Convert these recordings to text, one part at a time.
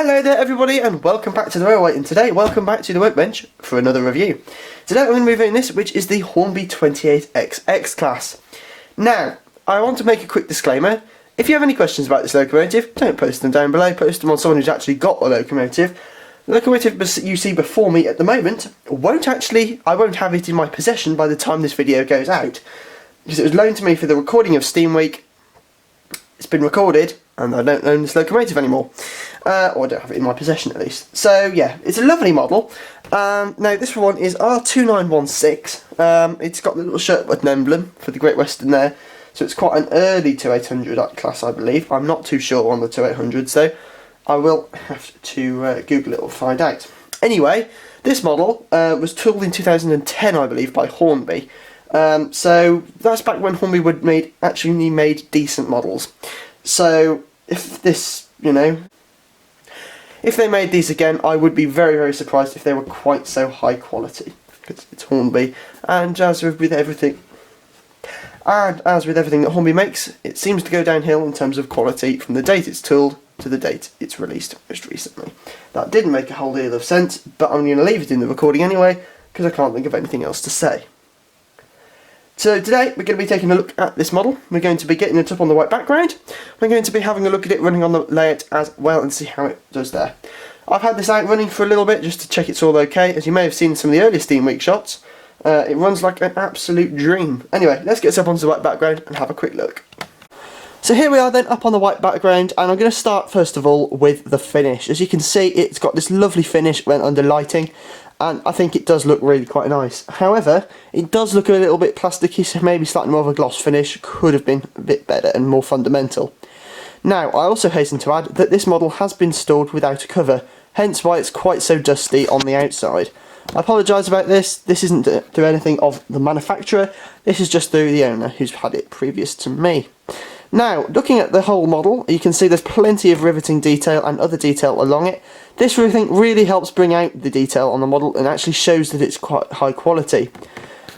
Hello there everybody and welcome back to the Railway, and today welcome back to the Workbench for another review. Today I'm going to be reviewing this, which is the Hornby 28XX class. Now, I want to make a quick disclaimer. If you have any questions about this locomotive, don't post them down below, post them on someone who's actually got a locomotive. The locomotive you see before me at the moment I won't have it in my possession by the time this video goes out, because it was loaned to me for the recording of Steam Week. It's been recorded and I don't own this locomotive anymore. Or I don't have it in my possession at least. So yeah, it's a lovely model. Now this one is R2916. It's got the little shirt button emblem for the Great Western there. So it's quite an early 2800 class, I believe. I'm not too sure on the 2800s though. I will have to Google it or find out. Anyway, this model was tooled in 2010, I believe, by Hornby. So that's back when Hornby actually made decent models. So if this, if they made these again, I would be very, very surprised if they were quite so high quality. Because it's Hornby, and as with everything that Hornby makes, it seems to go downhill in terms of quality from the date it's tooled to the date it's released most recently. That didn't make a whole deal of sense, but I'm going to leave it in the recording anyway, because I can't think of anything else to say. So today we're going to be taking a look at this model. We're going to be getting it up on the white background. We're going to be having a look at it running on the layout as well and see how it does there. I've had this out running for a little bit just to check it's all okay. As you may have seen in some of the earlier Steam Week shots, it runs like an absolute dream. Anyway, let's get this up onto the white background and have a quick look. So here we are then up on the white background, and I'm going to start first of all with the finish. As you can see, it's got this lovely finish when under lighting, and I think it does look really quite nice. However, it does look a little bit plasticky, so maybe slightly more of a gloss finish could have been a bit better and more fundamental. Now, I also hasten to add that this model has been stored without a cover, hence why it's quite so dusty on the outside. I apologise about this. This isn't through anything of the manufacturer, this is just through the owner who's had it previous to me. Now, looking at the whole model, you can see there's plenty of riveting detail and other detail along it. This riveting really helps bring out the detail on the model and actually shows that it's quite high quality.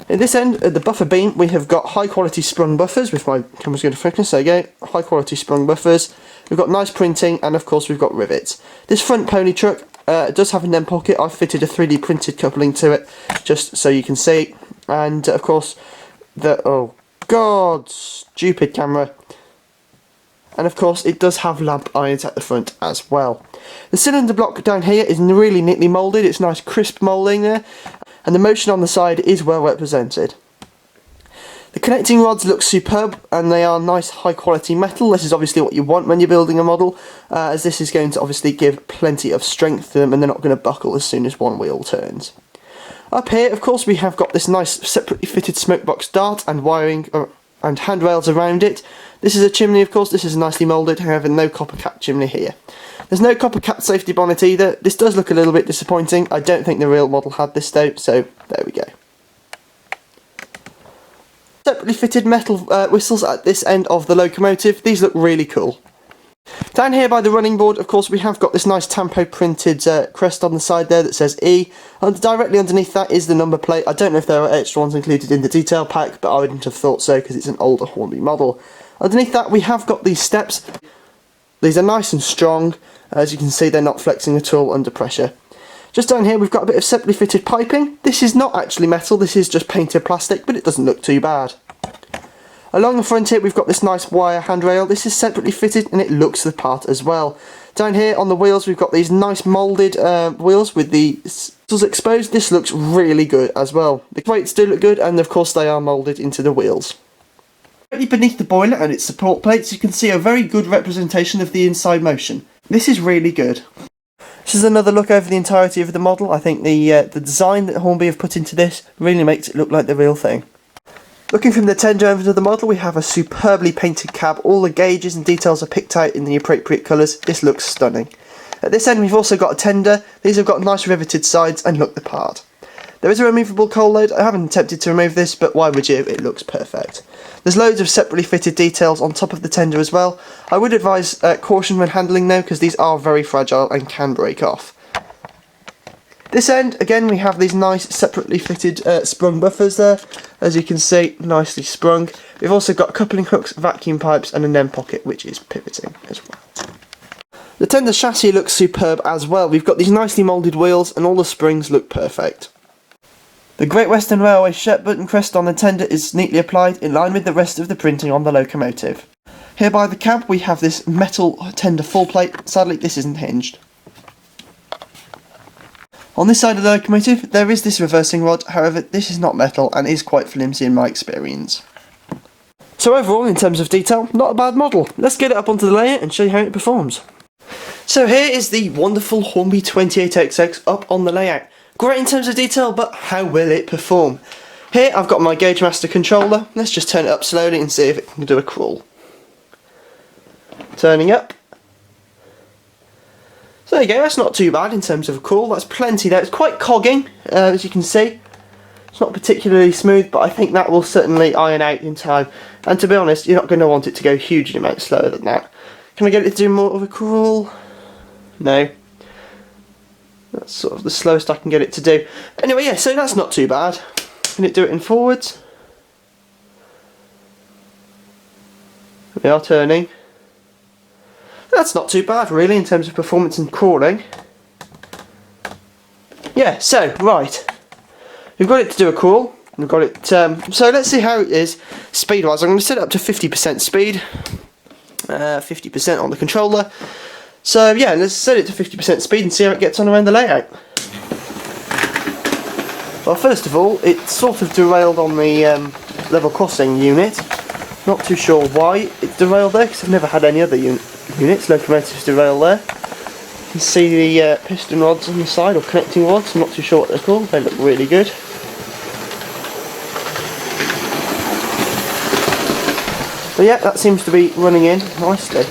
At this end, at the buffer beam, we have got high quality sprung buffers, if my camera's going to focus, there you go, high quality sprung buffers. We've got nice printing, and of course we've got rivets. This front pony truck does have an end pocket. I've fitted a 3D printed coupling to it, just so you can see. And of course, oh god, stupid camera. And of course it does have lamp irons at the front as well. The cylinder block down here is really neatly moulded, it's nice crisp moulding there, and the motion on the side is well represented. The connecting rods look superb, and they are nice high quality metal. This is obviously what you want when you're building a model, as this is going to obviously give plenty of strength to them and they're not going to buckle as soon as one wheel turns. Up here of course we have got this nice separately fitted smokebox dart and wiring and handrails around it. This is a chimney, of course. This is nicely moulded, however no copper cap chimney here. There's no copper cap safety bonnet either. This does look a little bit disappointing. I don't think the real model had this though, so there we go. Separately fitted metal whistles at this end of the locomotive. These look really cool. Down here by the running board, of course, we have got this nice tampo printed crest on the side there that says E, and directly underneath that is the number plate. I don't know if there are extra ones included in the detail pack, but I wouldn't have thought so because it's an older Hornby model. Underneath that we have got these steps. These are nice and strong. As you can see, they're not flexing at all under pressure. Just down here we've got a bit of separately fitted piping. This is not actually metal, this is just painted plastic, but it doesn't look too bad. Along the front here we've got this nice wire handrail. This is separately fitted and it looks the part as well. Down here on the wheels we've got these nice moulded wheels with the wheels exposed. This looks really good as well. The weights do look good, and of course they are moulded into the wheels. Beneath the boiler and its support plates you can see a very good representation of the inside motion. This is really good. This is another look over the entirety of the model. I think the design that Hornby have put into this really makes it look like the real thing. Looking from the tender end of the model, we have a superbly painted cab. All the gauges and details are picked out in the appropriate colours. This looks stunning. At this end we've also got a tender. These have got nice riveted sides and look the part. There is a removable coal load. I haven't attempted to remove this, but why would you? It looks perfect. There's loads of separately fitted details on top of the tender as well. I would advise caution when handling though, because these are very fragile and can break off. This end, again, we have these nice separately fitted sprung buffers there. As you can see, nicely sprung. We've also got coupling hooks, vacuum pipes and an end pocket which is pivoting as well. The tender chassis looks superb as well. We've got these nicely moulded wheels and all the springs look perfect. The Great Western Railway shirt button crest on the tender is neatly applied in line with the rest of the printing on the locomotive. Here by the cab we have this metal tender full plate. Sadly this isn't hinged. On this side of the locomotive there is this reversing rod, however this is not metal and is quite flimsy in my experience. So overall, in terms of detail, not a bad model. Let's get it up onto the layout and show you how it performs. So here is the wonderful Hornby 28XX up on the layout. Great in terms of detail, but how will it perform? Here I've got my Gauge Master controller. Let's just turn it up slowly and see if it can do a crawl. Turning up. So there you go, that's not too bad in terms of a crawl. That's plenty there. It's quite cogging, as you can see. It's not particularly smooth, but I think that will certainly iron out in time. And to be honest, you're not going to want it to go hugely amount slower than that. Can I get it to do more of a crawl? No. That's sort of the slowest I can get it to do. Anyway, yeah, so that's not too bad. Can it do it in forwards? We are turning. That's not too bad really in terms of performance and crawling. Yeah, so, right. We've got it to do a crawl. We've got it, so let's see how it is speed-wise. I'm going to set it up to 50% speed. 50% on the controller. So yeah, let's set it to 50% speed and see how it gets on around the layout. Well, first of all, it sort of derailed on the level crossing unit. Not too sure why it derailed there, because I've never had any other units, locomotives derail there. You can see the piston rods on the side, or connecting rods, I'm not too sure what they're called, they look really good. So yeah, that seems to be running in nicely.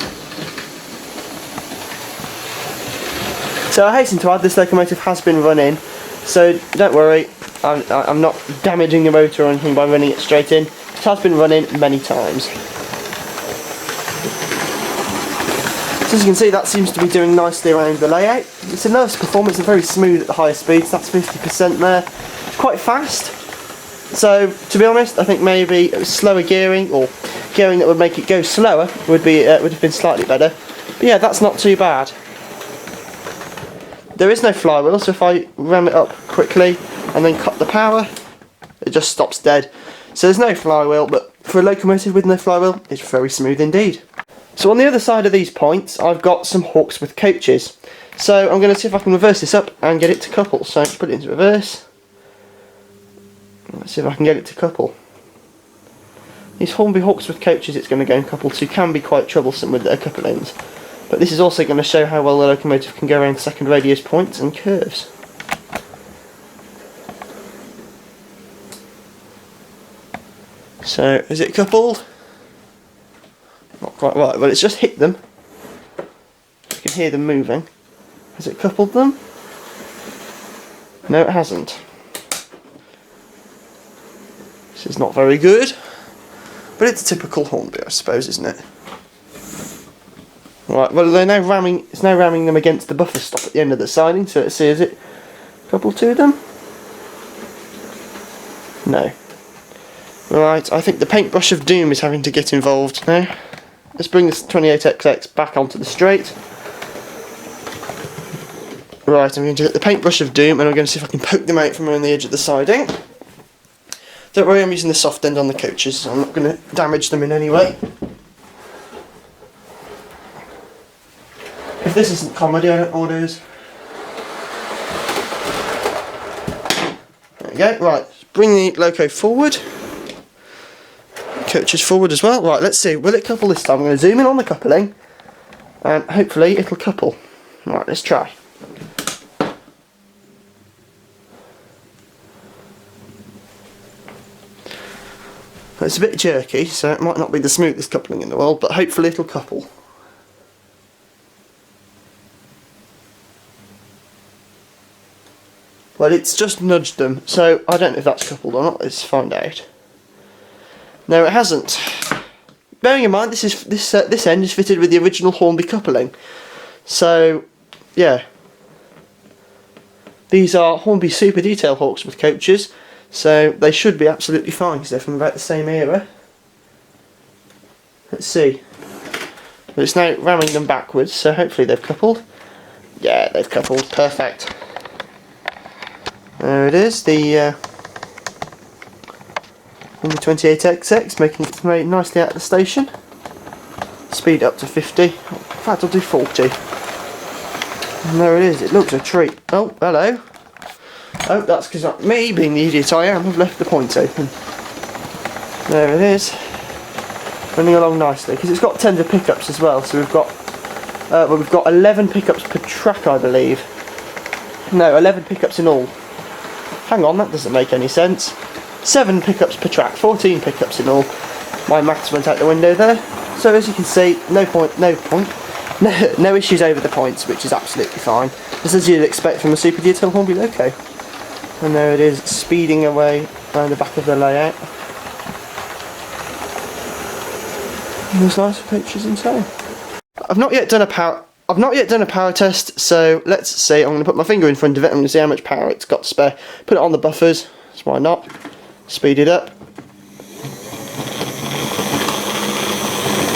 So I hasten to add, this locomotive has been run in, so don't worry, I'm not damaging the motor or anything by running it straight in. It has been run in many times. So as you can see, that seems to be doing nicely around the layout. It's a nice performance and very smooth at the higher speeds. That's 50% there. It's quite fast. So to be honest, I think maybe slower gearing, or gearing that would make it go slower, would have been slightly better. But yeah, that's not too bad. There is no flywheel, so if I ram it up quickly and then cut the power, it just stops dead. So there's no flywheel, but for a locomotive with no flywheel, it's very smooth indeed. So on the other side of these points, I've got some hooks with coaches. So I'm going to see if I can reverse this up and get it to couple. So put it into reverse. Let's see if I can get it to couple. These Hornby hooks with coaches it's going to go in couple to can be quite troublesome with their couplings. But this is also going to show how well the locomotive can go around second radius points and curves. So, is it coupled? Not quite right, well it's just hit them. You can hear them moving. Has it coupled them? No, it hasn't. This is not very good. But it's a typical Hornby, I suppose, isn't it? Right, well they're now ramming, it's now ramming them against the buffer stop at the end of the siding, so let's see, is it coupled to them? No. Right, I think the paintbrush of doom is having to get involved now. Let's bring this 28XX back onto the straight. Right, I'm going to get the paintbrush of doom and I'm going to see if I can poke them out from around the edge of the siding. Don't worry, I'm using the soft end on the coaches, so I'm not going to damage them in any way. If this isn't comedy, I don't know what is. There we go, right, bring the loco forward. Coaches forward as well. Right, let's see, will it couple this time? I'm going to zoom in on the coupling and hopefully it'll couple. Right, let's try. It's a bit jerky, so it might not be the smoothest coupling in the world, but hopefully it'll couple. Well, it's just nudged them, so I don't know if that's coupled or not. Let's find out. No, it hasn't. Bearing in mind, this end is fitted with the original Hornby coupling. So, yeah. These are Hornby Super Detail hooks with coaches, so they should be absolutely fine because they're from about the same era. Let's see. But it's now ramming them backwards, so hopefully they've coupled. Yeah, they've coupled, perfect. There it is, the Hornby 28XX making its way nicely out of the station. Speed up to 50, in fact I'll do 40. And there it is, it looks a treat. Oh, hello. Oh, that's because me, being the idiot I am, I've left the points open. There it is. Running along nicely, because it's got tender pickups as well, so we've got 11 pickups per track, I believe. No, 11 pickups in all. Hang on, that doesn't make any sense. 7 pickups per track, 14 pickups in all. My maths went out the window there. So as you can see, no issues over the points, which is absolutely fine. Just as you'd expect from a super detailed Hornby loco. And there it is, speeding away around the back of the layout. And there's nice pictures inside. I've not yet done a power test, so let's see. I'm going to put my finger in front of it. I'm going to see how much power it's got to spare. Put it on the buffers. So why not? Speed it up.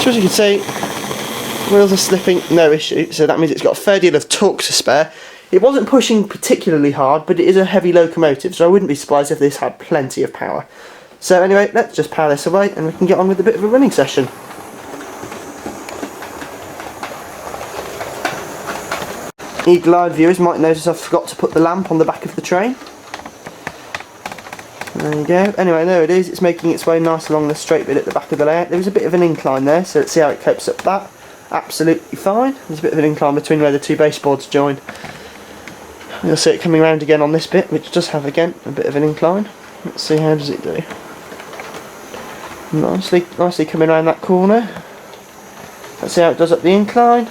So as you can see, wheels are slipping, no issue. So that means it's got a fair deal of torque to spare. It wasn't pushing particularly hard, but it is a heavy locomotive, so I wouldn't be surprised if this had plenty of power. So anyway, let's just power this away and we can get on with a bit of a running session. Eagle-eyed viewers might notice I forgot to put the lamp on the back of the train. There you go. Anyway, there it is. It's making its way nice along the straight bit at the back of the layout. There was a bit of an incline there, so let's see how it copes up that. Absolutely fine. There's a bit of an incline between where the two baseboards join. You'll see it coming round again on this bit, which does have, again, a bit of an incline. Let's see, how does it do? Nicely coming around that corner. Let's see how it does up the incline.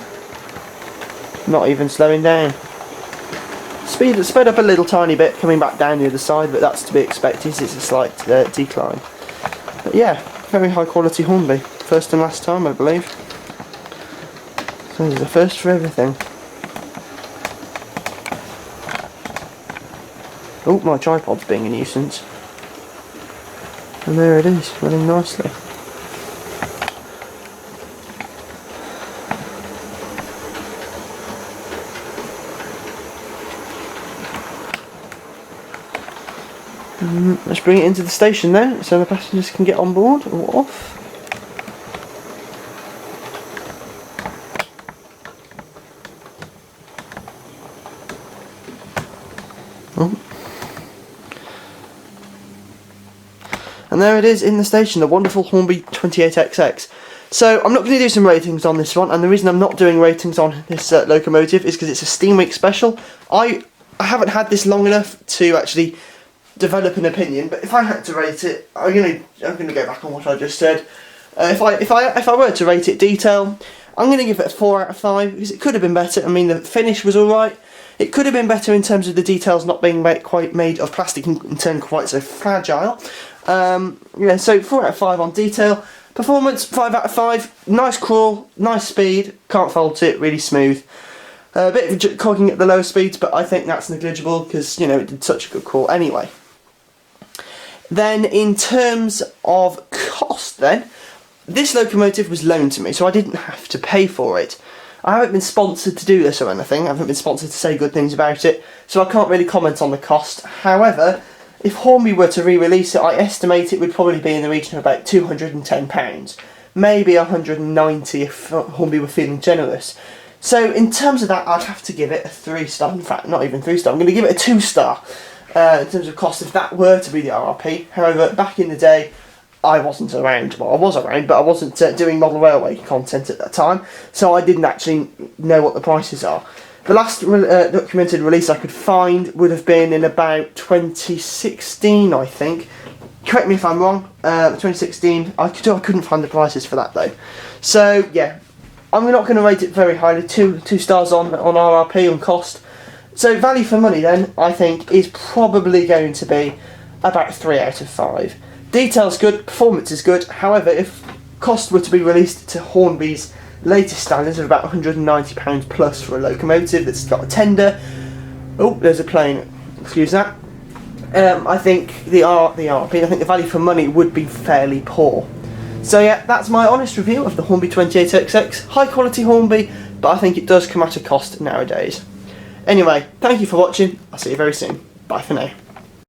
Not even slowing down. Sped up a little tiny bit coming back down the other side, but that's to be expected. It's a slight decline. But yeah, very high quality Hornby. First and last time, I believe. So there's a first for everything. Oh, my tripod's being a nuisance. And there it is, running nicely. Let's bring it into the station there, so the passengers can get on board or off. Oh. And there it is in the station, the wonderful Hornby 28XX. So I'm not going to do some ratings on this one, and the reason I'm not doing ratings on this locomotive is because it's a Steam Week special. I haven't had this long enough to actually develop an opinion, but if I had to rate it, I'm gonna go back on what I just said. If I were to rate it detail, I'm gonna give it a 4 out of 5 because it could have been better. I mean, the finish was all right. It could have been better in terms of the details not being quite made of plastic and turned quite so fragile. Yeah, so 4 out of 5 on detail. Performance 5 out of 5. Nice crawl, nice speed. Can't fault it. Really smooth. A bit of cogging at the lower speeds, but I think that's negligible because, you know, it did such a good crawl anyway. Then in terms of cost then, this locomotive was loaned to me, so I didn't have to pay for it. I haven't been sponsored to do this or anything, I haven't been sponsored to say good things about it, so I can't really comment on the cost. However, if Hornby were to re-release it, I estimate it would probably be in the region of about £210. Maybe £190 if Hornby were feeling generous. So in terms of that, I'd have to give it a 3-star, in fact not even 3-star, I'm going to give it a 2-star. In terms of cost, if that were to be the RRP. However, back in the day, I wasn't around. Well, I was around, but I wasn't doing model railway content at that time, so I didn't actually know what the prices are. The last documented release I could find would have been in about 2016, I think. Correct me if I'm wrong. 2016. I couldn't find the prices for that though. So yeah, I'm not going to rate it very highly. Two stars on RRP on cost. So value for money then, I think, is probably going to be about 3 out of 5. Detail's good, performance is good, however, if cost were to be released to Hornby's latest standards of about £190 plus for a locomotive that's got a tender, oh, there's a plane, excuse that, I think the RRP, I think the value for money would be fairly poor. So yeah, that's my honest review of the Hornby 28XX. High quality Hornby, but I think it does come at a cost nowadays. Anyway, thank you for watching. I'll see you very soon. Bye for now.